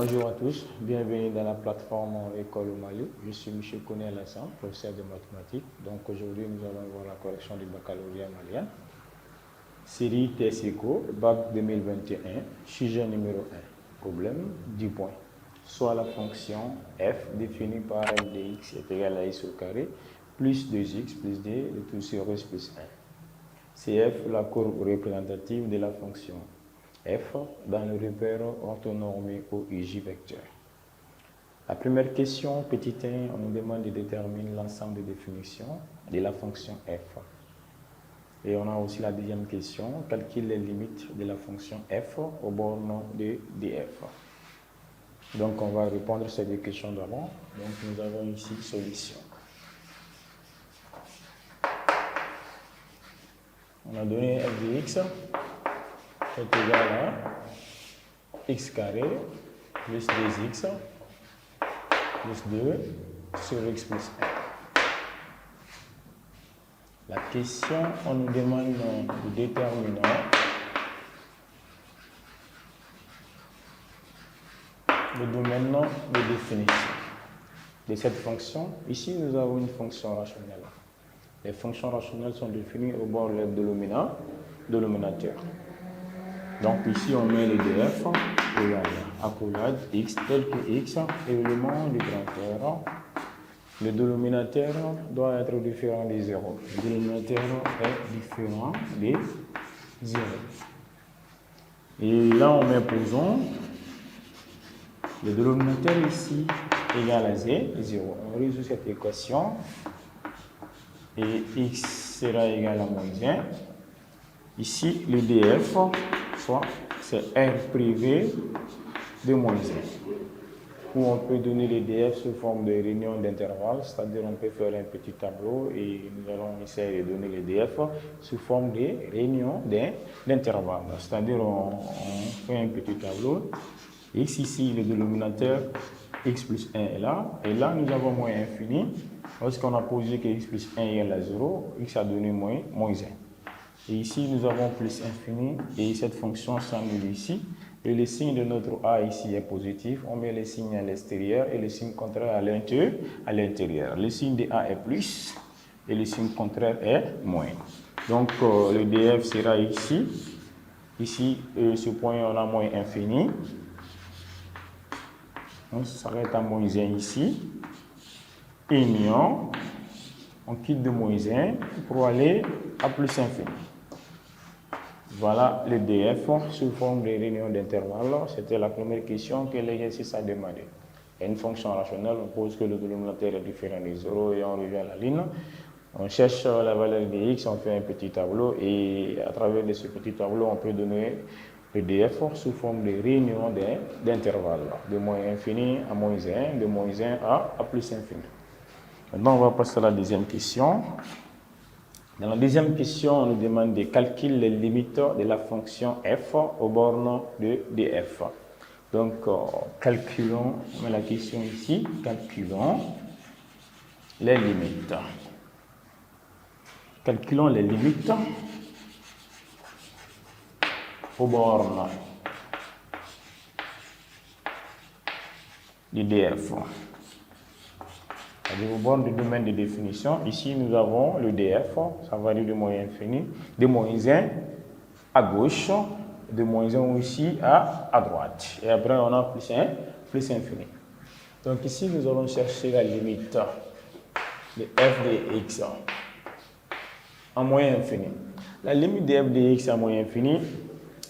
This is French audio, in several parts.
Bonjour à tous, bienvenue dans la plateforme École au Mali. Je suis M. Koné Alassane, professeur de mathématiques. Donc aujourd'hui, nous allons voir la correction du baccalauréat malien. Série TESICO, bac 2021, sujet numéro 1. Problème 10 points. Soit la fonction f définie par f de x est égale à x au carré plus 2x plus d de tout sur s plus 1. C'est f la courbe représentative de la fonction f dans le repère orthonormé au UJ vecteur. La première question, petit 1, on nous demande de déterminer l'ensemble de définitions de la fonction f. Et on a aussi la deuxième question, calcule les limites de la fonction f aux bornes de df. Donc on va répondre à ces deux questions d'abord. Donc nous avons ici solution. On a donné f de x est égal à x carré plus 2x plus 2 sur x plus 1. La question, on nous demande de déterminer le domaine de définition de cette fonction. Ici, nous avons une fonction rationnelle. Les fonctions rationnelles sont définies au bord de dénominateur. Donc ici, on met le df égal à accolade x tel que x, élément du grand R. Le dénominateur doit être différent de 0. Le dénominateur est différent de 0. Et là, on met posons. Le dénominateur ici égal à 0. On résout cette équation. Et x sera égal à moins 1. Ici, le df, soit c'est r privé de moins 1. Où on peut donner les df sous forme de réunion d'intervalle, c'est-à-dire on peut faire un petit tableau et nous allons essayer de donner les df sous forme de réunion d'intervalle. C'est-à-dire on fait un petit tableau. X ici, le dénominateur x plus 1 est là. Et là, nous avons moins infini. Lorsqu'on a posé que x plus 1 égale à 0, x a donné moins 1. Et ici, nous avons plus infini. Et cette fonction s'annule ici. Et le signe de notre a ici est positif. On met le signe à l'extérieur et le signe contraire à l'intérieur. Le signe de a est plus et le signe contraire est moins. Donc, le df sera ici. Ici, ce point, on a moins infini. On s'arrête à moins 1 ici. Union, on quitte de moins 1 pour aller à plus infini. Voilà le df sous forme de réunion d'intervalle. C'était la première question que l'exercice a demandé. Il y a une fonction rationnelle, on pose que le dénominateur est différent de 0 et on revient à la ligne. On cherche la valeur de x, on fait un petit tableau et à travers de ce petit tableau, on peut donner le df sous forme de réunion d'intervalle, de moins infini à moins 1, de moins 1 à plus infini. Maintenant, on va passer à la deuxième question. Dans la deuxième question, on nous demande de calculer les limites de la fonction f aux bornes de df. Donc, calculons, on met la question ici, calculons les limites. Calculons les limites aux bornes du df. C'est-à-dire aux bornes du domaine de définition. Ici, nous avons le df, ça varie de moins infini, de moins 1 à gauche, de moins 1 ici à droite. Et après, on a plus infini. Donc ici, nous allons chercher la limite de f de x à moins infini. La limite de f de x à moins infini,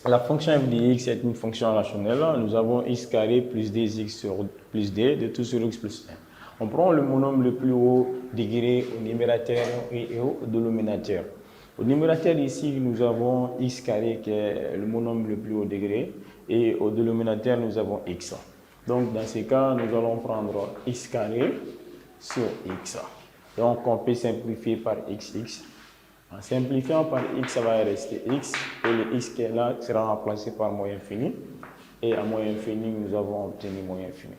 la fonction f de x est une fonction rationnelle. Nous avons x carré plus 2x sur plus d de tout sur x plus 1. On prend le monombre le plus haut degré au numérateur et au dénominateur. Au numérateur ici, nous avons x carré qui est le monombre le plus haut degré et au dénominateur, nous avons x. Donc dans ce cas, nous allons prendre x carré sur x. Donc on peut simplifier par x. En simplifiant par x, ça va rester x et le x qui est là sera remplacé par moins infini. Et à moins infini, nous avons obtenu moins infini.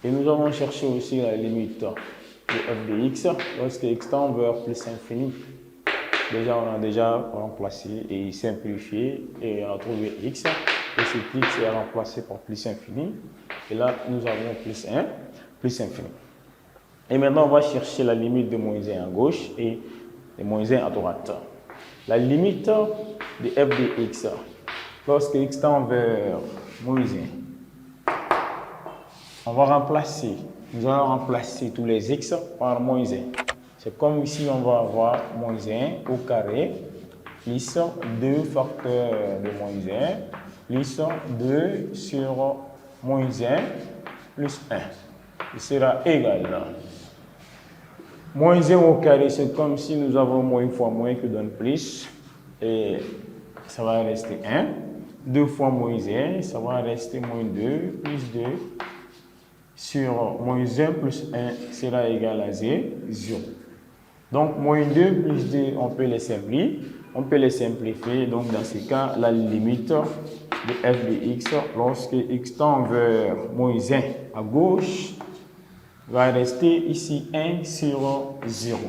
Et nous allons chercher aussi la limite de f de x lorsque x tend vers plus infini. Déjà, on a déjà remplacé et simplifié et on a trouvé x. Et cet x est remplacé par plus infini. Et là, nous avons plus 1, plus infini. Et maintenant, on va chercher la limite de moins 1 à gauche et de moins 1 à droite. La limite de f de x, lorsque x tend vers moins 1, on va remplacer, nous allons remplacer tous les x par moins 1. C'est comme ici, on va avoir moins 1 au carré, plus 2 facteurs de moins 1, plus 2 sur moins 1 plus 1. Il sera égal. Moins 1 au carré, c'est comme si nous avons moins fois moins qui donne plus. Et ça va rester 1. 2 fois moins 1, ça va rester moins 2 plus 2 sur moins 1 plus 1 sera égal à 0. Donc, moins 2 plus 2, on peut les simplifier. Donc, dans ce cas, la limite de f de x, lorsque x tend vers moins 1 à gauche, va rester ici 1 sur 0.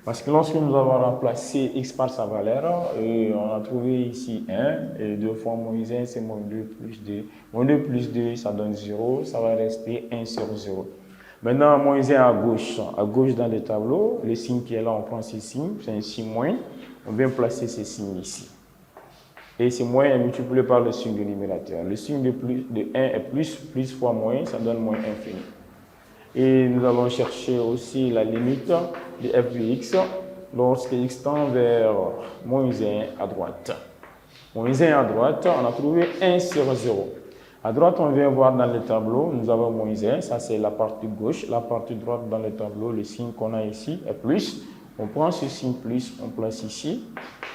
Parce que lorsque nous avons remplacé x par sa valeur, on a trouvé ici 1, et 2 fois moins 1, c'est moins 2 plus 2. Moins 2 plus 2, ça donne 0, ça va rester 1 sur 0. Maintenant, moins 1 à gauche dans le tableau, le signe qui est là, on prend ce signe, c'est un signe moins, on vient placer ce signe ici. Et ce moins est multiplié par le signe du numérateur. Le signe de 1 est plus fois moins, ça donne moins infini. Et nous allons chercher aussi la limite de f de x lorsque x tend vers moins 1 à droite. Moins 1 à droite, on a trouvé 1 sur 0. À droite, on vient voir dans le tableau, nous avons moins 1, ça c'est la partie gauche. La partie droite dans le tableau, le signe qu'on a ici est plus. On prend ce signe plus, on place ici.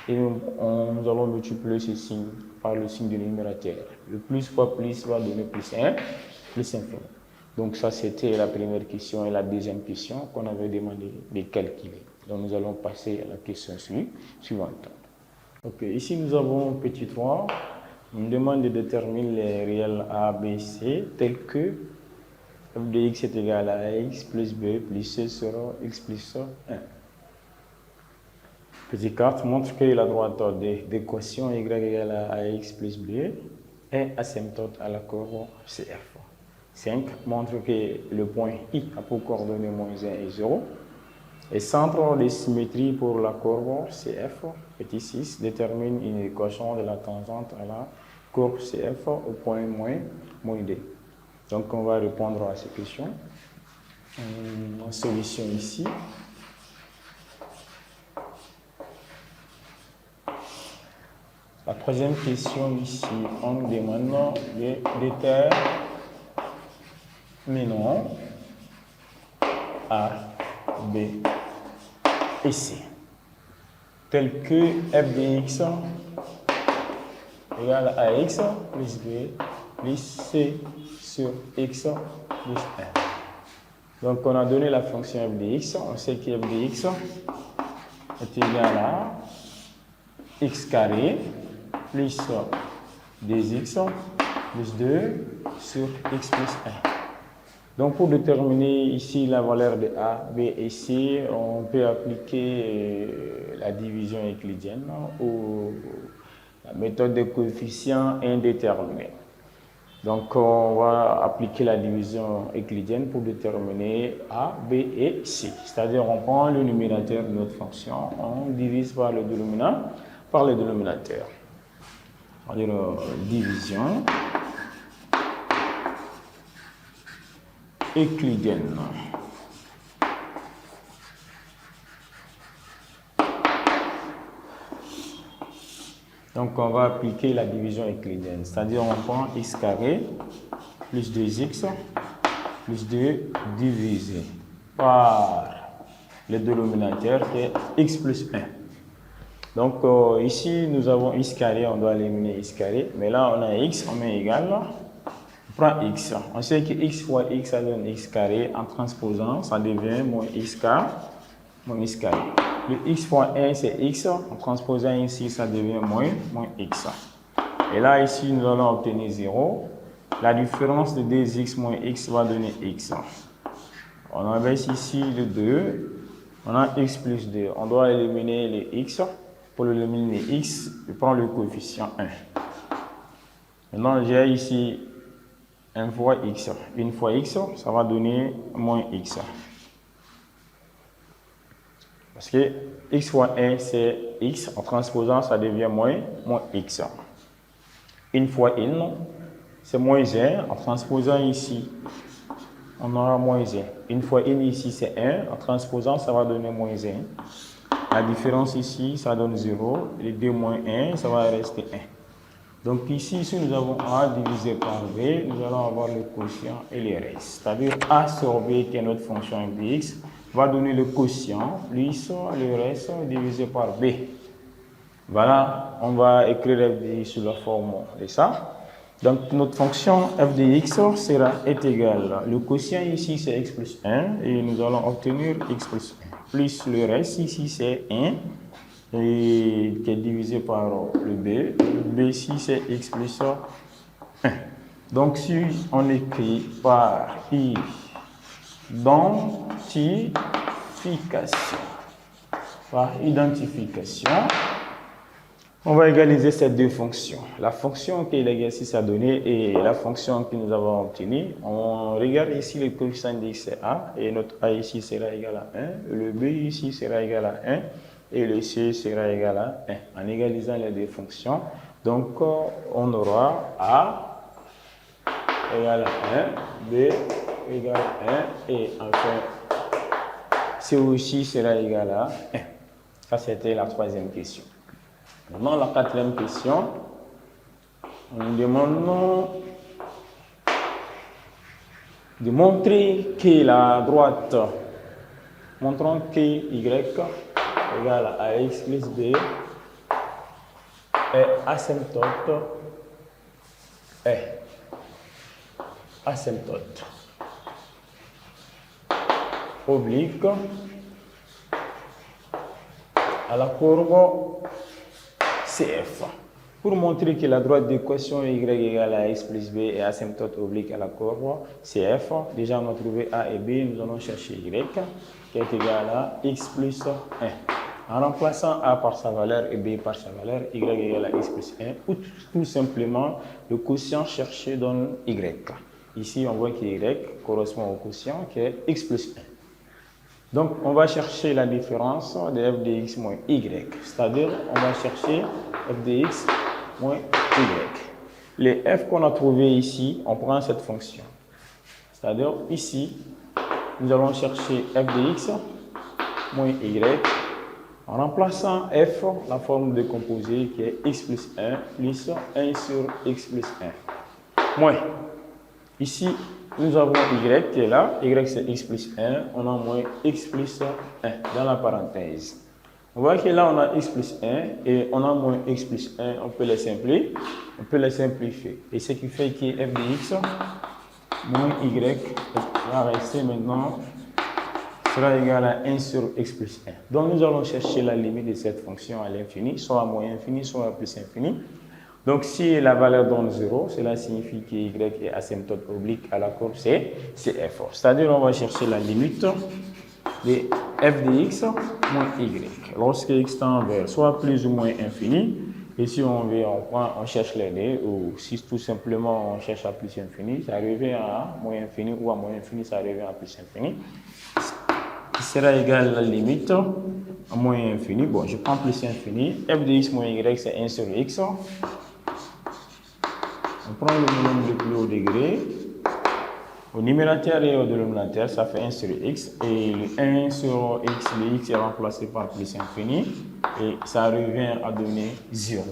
Et nous allons multiplier ce signe par le signe du numérateur. Le plus fois plus va donner plus 1, plus infini. Donc ça, c'était la première question et la deuxième question qu'on avait demandé de calculer. Donc nous allons passer à la question suivante. Ok, ici nous avons petit 3. On demande de déterminer les réels A, B, C tels que f de x est égal à x plus b plus c sur x plus 1. Petit 4 montre que la droite d'équation y égale à ax plus b est asymptote à la courbe CF. 5 montre que le point I a pour coordonnées moins 1 et 0. Et centre de symétrie pour la courbe CF. Petit 6 détermine une équation de la tangente à la courbe CF au point moins D. Donc on va répondre à ces questions. En solution ici. La troisième question ici, on nous demande de déterminer A, B et C, tel que f de x égale à x plus b plus c sur x plus 1. Donc on a donné la fonction f de x, on sait que f de x est égal à x carré plus 2x plus 2 sur x plus 1. Donc pour déterminer ici la valeur de A, B et C, on peut appliquer la division euclidienne ou la méthode de coefficients indéterminés. Donc on va appliquer la division euclidienne pour déterminer A, B et C. C'est-à-dire on prend le numérateur de notre fonction, on divise par le dénominateur. C'est-à-dire division euclidienne. Donc on va appliquer la division euclidienne, c'est-à-dire on prend x carré plus 2x plus 2 divisé par le dénominateur qui est x plus 1. Donc ici nous avons x carré, on doit éliminer x carré, mais là on a x, on met égal, on prend x. On sait que x fois x ça donne x carré, en transposant ça devient moins x carré. Le x fois 1 c'est x, en transposant ici ça devient moins x. Et là ici nous allons obtenir 0. La différence de 2x moins x va donner x. On abaisse ici le 2, on a x plus 2. On doit éliminer les x. Pour éliminer les x, je prends le coefficient 1. Maintenant, j'ai ici 1 fois x. 1 fois x, ça va donner moins x. Parce que x fois 1, c'est x. En transposant, ça devient moins x. 1 fois 1, c'est moins 1. En transposant ici, on aura moins 1. 1 fois 1 ici, c'est 1. En transposant, ça va donner moins 1. La différence ici, ça donne 0. Les 2 moins 1, ça va rester 1. Donc ici, si nous avons A divisé par B, nous allons avoir le quotient et les restes. C'est-à-dire A sur B, qui est notre fonction f de x, va donner le quotient plus le reste divisé par B. Voilà, on va écrire f de x sous la forme de ça. Donc notre fonction f de x est égale. Le quotient ici, c'est x plus 1 et nous allons obtenir x plus 1. Plus le reste ici, c'est 1. Et qui est divisé par le b. Le b ici, c'est x plus 1. Donc, si on écrit par identification, on va égaliser ces deux fonctions. La fonction que l'exercice a donnée et la fonction que nous avons obtenue. On regarde ici le coefficient de x, c'est a, et notre a ici sera égal à 1. Le b ici sera égal à 1. Et le C sera égal à 1, en égalisant les deux fonctions. Donc, on aura A égale à 1, B égale à 1, et enfin, C aussi sera égal à 1. Ça, c'était la troisième question. Maintenant, la quatrième question, on nous demande de montrer que la droite, montrons que Y égale à x plus b est asymptote oblique à la courbe CF. Pour montrer que la droite d'équation y égale à x plus b est asymptote oblique à la courbe CF, déjà on a trouvé a et b, nous allons chercher y qui est égal à x plus 1. En remplaçant a par sa valeur et b par sa valeur, y égale à x plus 1, ou tout simplement le quotient cherché donne y. Ici, on voit que y correspond au quotient qui est x plus 1. Donc, on va chercher la différence de f de x moins y, c'est-à-dire on va chercher f de x moins y. Les f qu'on a trouvés ici, on prend cette fonction. C'est-à-dire ici, nous allons chercher f de x moins y en remplaçant f, la forme décomposée qui est x plus 1 plus 1 sur x plus 1. Moins. Ici, nous avons y qui est là. Y c'est x plus 1. On a moins x plus 1 dans la parenthèse. On voit que là, on a x plus 1 et on a moins x plus 1. On peut les simplifier. Et ce qui fait que f de x moins y va rester maintenant sera égal à 1 sur x plus 1. Donc, nous allons chercher la limite de cette fonction à l'infini, soit à moins infini, soit à plus infini. Donc, si la valeur donne 0, cela signifie que y est asymptote oblique à la courbe CF. C'est-à-dire, on va chercher la limite de f de x moins y. Lorsque x tend vers soit plus ou moins infini, et si on veut, on cherche les deux, ou si tout simplement on cherche à plus infini, ça revient à moins infini, ou à moins infini, ça revient à plus infini. Qui sera égal à la limite à moins infini. Bon, je prends plus infini. F de x moins y, c'est 1 sur x. On prend le nombre le plus haut degré. Au numérateur et au dénominateur, ça fait 1 sur x. Et le 1 sur x, le x est remplacé par plus infini. Et ça revient à donner 0.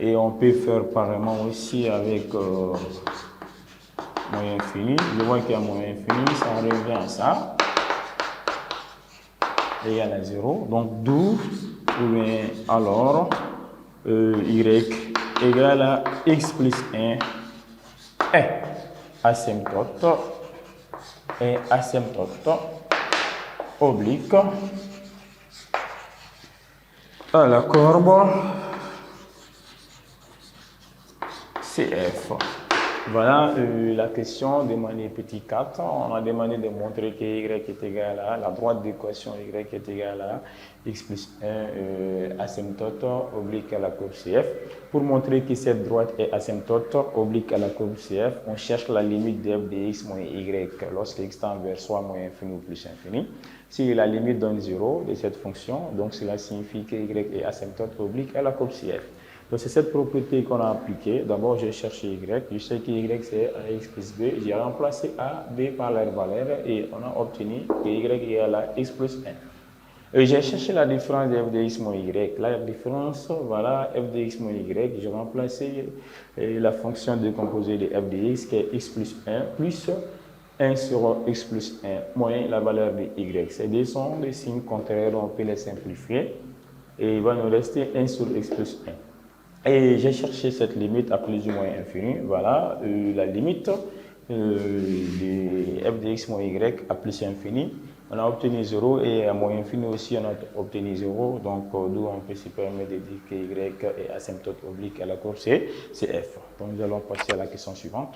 Et on peut faire pareillement aussi avec moins infini. Je vois qu'il y a moins infini, ça revient à ça. Égal à 0. Donc, d'où, ou bien alors, y égale à x plus 1 est asymptote oblique à la courbe CF. Voilà la question demandée petit 4. On a demandé de montrer que y est égal à la droite d'équation y est égal à x plus 1 asymptote oblique à la courbe CF. Pour montrer que cette droite est asymptote oblique à la courbe CF, on cherche la limite de f de x moins y lorsque x tend vers soit moins infini ou plus infini. Si la limite donne 0 de cette fonction, donc cela signifie que y est asymptote oblique à la courbe CF. Donc, c'est cette propriété qu'on a appliquée. D'abord, j'ai cherché y. Je sais que y, c'est ax plus b. J'ai remplacé a, b par leur valeur et on a obtenu que y est égal à x plus 1. J'ai cherché la différence de f de x moins y. La différence, voilà, f de x moins y. J'ai remplacé la fonction décomposée de f de x qui est x plus 1 plus 1 sur x plus 1 moins la valeur de y. Ces deux sont des signes contraires, on peut les simplifier. Et il va nous rester 1 sur x plus 1. Et j'ai cherché cette limite à plus ou moins infini. Voilà, la limite de f de x moins y à plus infini. On a obtenu 0 et à moins infini aussi, on a obtenu 0. Donc, d'où on peut se permettre de dire que y est asymptote oblique à la courbe, c'est f. Donc, nous allons passer à la question suivante.